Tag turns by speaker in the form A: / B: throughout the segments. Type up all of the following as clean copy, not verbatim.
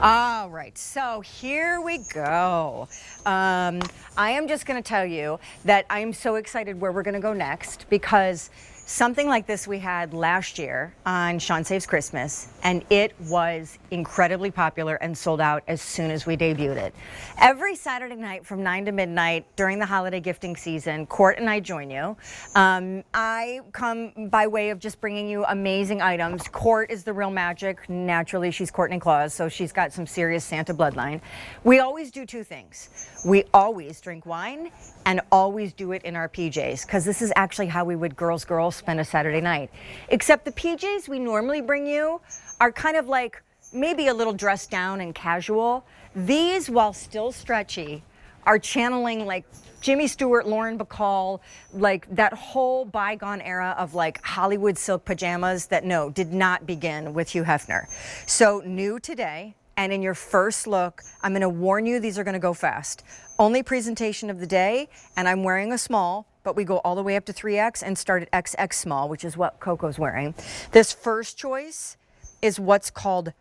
A: All right, so here we go. I am just going to tell you that I am so excited where we're going to go next, because something like this we had last year on Sean Saves Christmas, and it was incredibly popular and sold out as soon as we debuted it. Every Saturday night from 9 to midnight during the holiday gifting season, Court and I join you. I come by way of just bringing you amazing items. Court is the real magic. Naturally, she's Courtney Claus, so she's got some serious Santa bloodline. We always do two things. We always drink wine and always do it in our PJs, because this is actually how we would girls spend a Saturday night. Except the PJs we normally bring you are kind of like maybe a little dressed down and casual. These, while still stretchy, are channeling like Jimmy Stewart, Lauren Bacall, like that whole bygone era of like Hollywood silk pajamas that did not begin with Hugh Hefner. So new today, and in your first look, I'm going to warn you, these are going to go fast. Only presentation of the day, and I'm wearing a small, but we go all the way up to 3X and start at XX small, which is what Coco's wearing. This first choice is what's called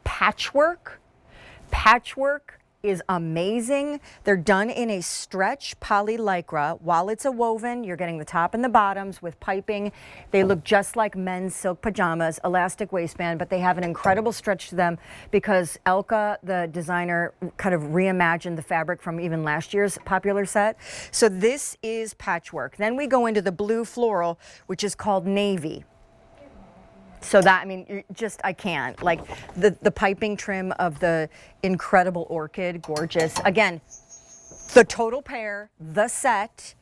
A: patchwork. Patchwork is amazing. They're done in a stretch poly lycra. While it's a woven, you're getting the top and the bottoms with piping. They look just like men's silk pajamas, elastic waistband, but they have an incredible stretch to them because Elka, the designer, kind of reimagined the fabric from even last year's popular set. So this is patchwork. Then we go into the blue floral, which is called navy. So that, I mean, I can't. Like the piping trim of the incredible orchid, gorgeous. Again, the total pair, the set,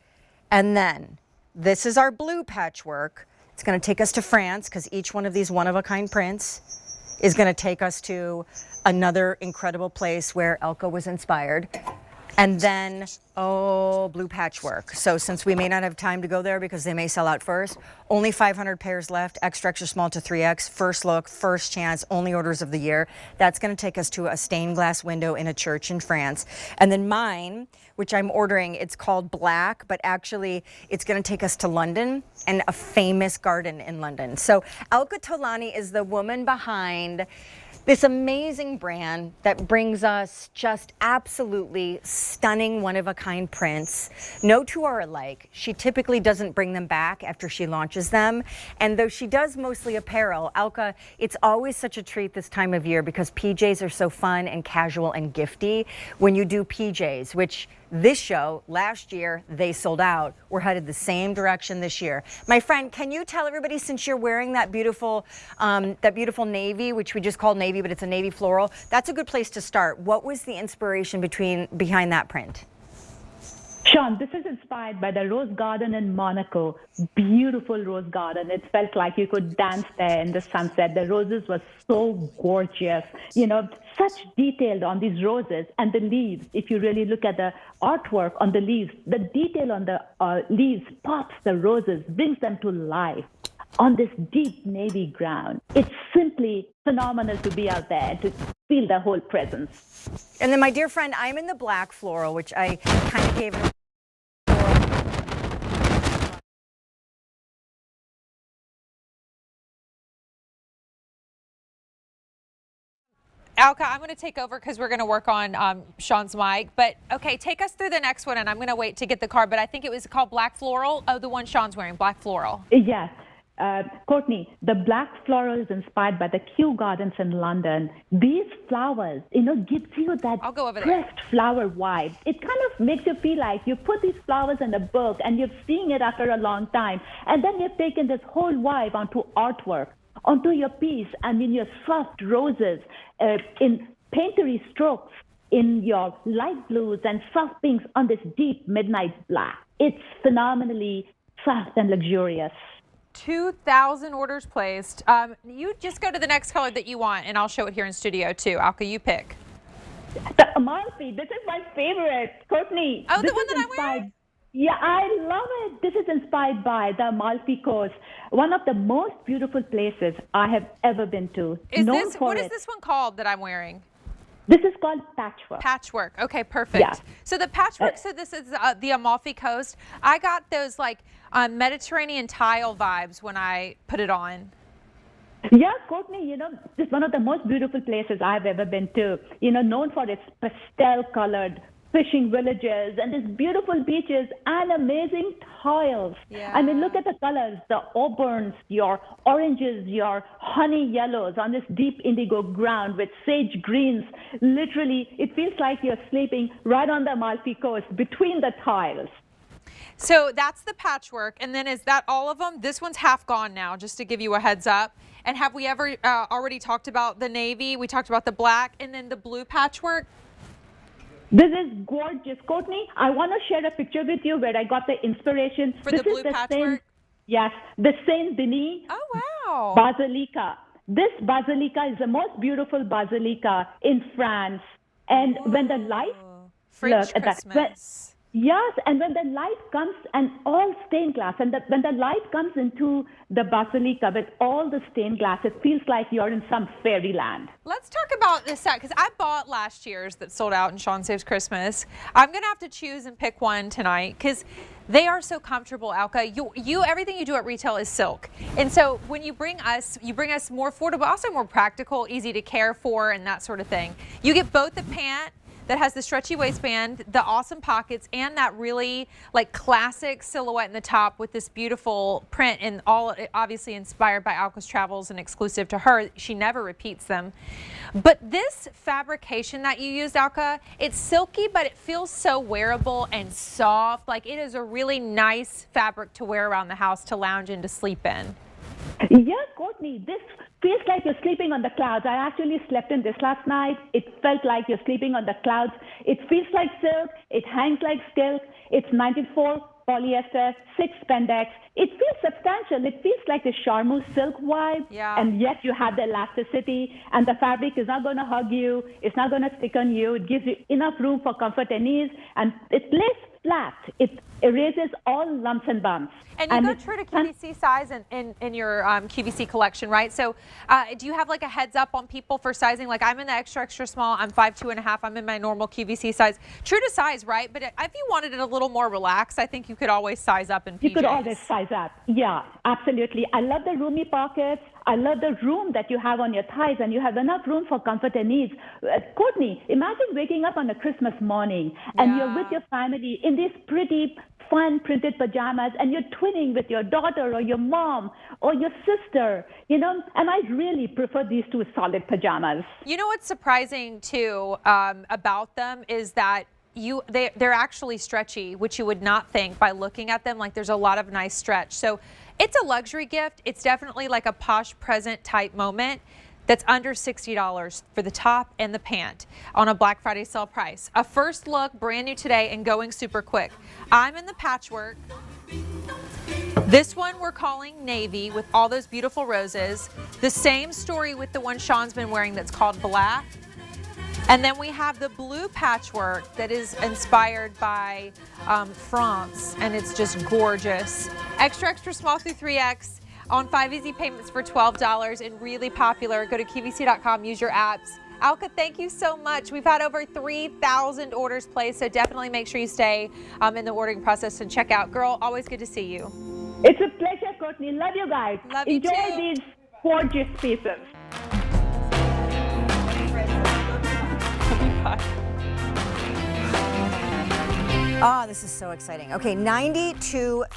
A: and then this is our blue patchwork. It's going to take us to France, because each one of these one-of-a-kind prints is going to take us to another incredible place where Elka was inspired. And then, blue patchwork. So since we may not have time to go there because they may sell out first, only 500 pairs left, extra, extra small to 3X, first look, first chance, only orders of the year. That's going to take us to a stained glass window in a church in France. And then mine, which I'm ordering, it's called Black, but actually it's going to take us to London and a famous garden in London. So Elka Tolani is the woman behind this amazing brand that brings us just absolutely stunning one-of-a-kind prints. No two are alike. She typically doesn't bring them back after she launches them. And though she does mostly apparel, Elka, it's always such a treat this time of year because PJs are so fun and casual and gifty. When you do PJs, which this show, last year, they sold out. We're headed the same direction this year. My friend, can you tell everybody, since you're wearing that beautiful navy, which we just called navy, but it's a navy floral, that's a good place to start. What was the inspiration behind that print?
B: Sean, this is inspired by the rose garden in Monaco. Beautiful rose garden. It felt like you could dance there in the sunset. The roses were so gorgeous. You know, such detail on these roses and the leaves. If you really look at the artwork on the leaves, the detail on the leaves pops the roses, brings them to life on this deep navy ground. It's simply phenomenal to be out there and to feel the whole presence.
A: And then, my dear friend, I'm in the black floral, which I kind of gave it.
C: Alka, I'm going to take over because we're going to work on Sean's mic. But okay, take us through the next one, and I'm going to wait to get the card. But I think it was called Black Floral. Oh, the one Sean's wearing, Black Floral.
B: Yes. Courtney, the black floral is inspired by the Kew Gardens in London. These flowers, gives you that pressed flower vibe. It kind of makes you feel like you put these flowers in a book and you're seeing it after a long time. And then you've taken this whole vibe onto artwork, onto your piece, and in your soft roses, in painterly strokes, in your light blues and soft pinks on this deep midnight black. It's phenomenally soft and luxurious.
C: 2,000 orders placed. You just go to the next color that you want, and I'll show it here in studio too. Alka, you pick.
B: The Amalfi. This is my favorite, Courtney.
C: Oh, the one that I'm wearing?
B: Yeah, I love it. This is inspired by the Amalfi Coast, one of the most beautiful places I have ever been to.
C: What is this one called that I'm wearing?
B: This is called patchwork.
C: Patchwork. Okay, perfect.
B: Yeah.
C: So the patchwork, so this is the Amalfi Coast. I got those like Mediterranean tile vibes when I put it on.
B: Yeah, Courtney, it's one of the most beautiful places I've ever been to. Known for its pastel-colored fishing villages and these beautiful beaches and amazing tiles.
C: Yeah.
B: I mean, look at the colors, the auburns, your oranges, your honey yellows on this deep indigo ground with sage greens. Literally, it feels like you're sleeping right on the Amalfi Coast between the tiles.
C: So that's the patchwork. And then is that all of them? This one's half gone now, just to give you a heads up. And have we ever already talked about the navy? We talked about the black and then the blue patchwork.
B: This is gorgeous. Courtney, I want to share a picture with you where I got the inspiration.
C: For the blue patchwork?
B: Yes, the Saint Denis Basilica. This basilica is the most beautiful basilica in France. And when the light,
C: French Christmas.
B: Yes, and when the light comes, and all stained glass, and when the light comes into the basilica with all the stained glass, it feels like you're in some fairyland.
C: Let's talk about this set, because I bought last year's that sold out in Sean Saves Christmas. I'm going to have to choose and pick one tonight, because they are so comfortable, Alka. Everything you do at retail is silk. And so when you bring us more affordable, also more practical, easy to care for, and that sort of thing. You get both the pant that has the stretchy waistband, the awesome pockets, and that really like classic silhouette in the top with this beautiful print, and all obviously inspired by Alka's travels and exclusive to her. She never repeats them. But this fabrication that you used, Alka, it's silky, but it feels so wearable and soft. Like it is a really nice fabric to wear around the house, to lounge in, to sleep in.
B: Yeah, Courtney, this feels like you're sleeping on the clouds. I actually slept in this last night. It felt like you're sleeping on the clouds. It feels like silk. It hangs like silk. It's 94 polyester, 6 spandex. It feels substantial. It feels like the charmeuse silk vibe.
C: Yeah.
B: And yet you have the elasticity, and the fabric is not going to hug you. It's not going to stick on you. It gives you enough room for comfort and ease, and it lays flat. It erases all lumps and bumps.
C: And you go true to QVC size in your QVC collection, right? So do you have like a heads up on people for sizing? Like I'm in the extra small, I'm 5'2.5", I'm in my normal QVC size. True to size, right? But if you wanted it a little more relaxed, I think you could always size up in PJs.
B: You could always size up. Yeah, absolutely. I love the roomy pockets. I love the room that you have on your thighs, and you have enough room for comfort and ease. Courtney, imagine waking up on a Christmas morning and you're with your family in these pretty fun printed pajamas, and you're twinning with your daughter or your mom or your sister, and I really prefer these two solid pajamas.
C: You know what's surprising too about them is that they're actually stretchy, which you would not think by looking at them. Like there's a lot of nice stretch. So it's a luxury gift. It's definitely like a posh present type moment. That's under $60 for the top and the pant on a Black Friday sale price. A first look, brand new today and going super quick. I'm in the patchwork. This one we're calling navy with all those beautiful roses. The same story with the one Sean's been wearing that's called black. And then we have the blue patchwork that is inspired by France, and it's just gorgeous. Extra small through 3X. On 5 easy payments for $12 and really popular. Go to QVC.com, use your apps. Alka, thank you so much. We've had over 3,000 orders placed, so definitely make sure you stay in the ordering process and check out. Girl, always good to see you.
B: It's a pleasure, Courtney. Love you guys.
C: Love you too.
B: Enjoy these gorgeous pieces.
A: Oh, this is so exciting. Okay, 92,000.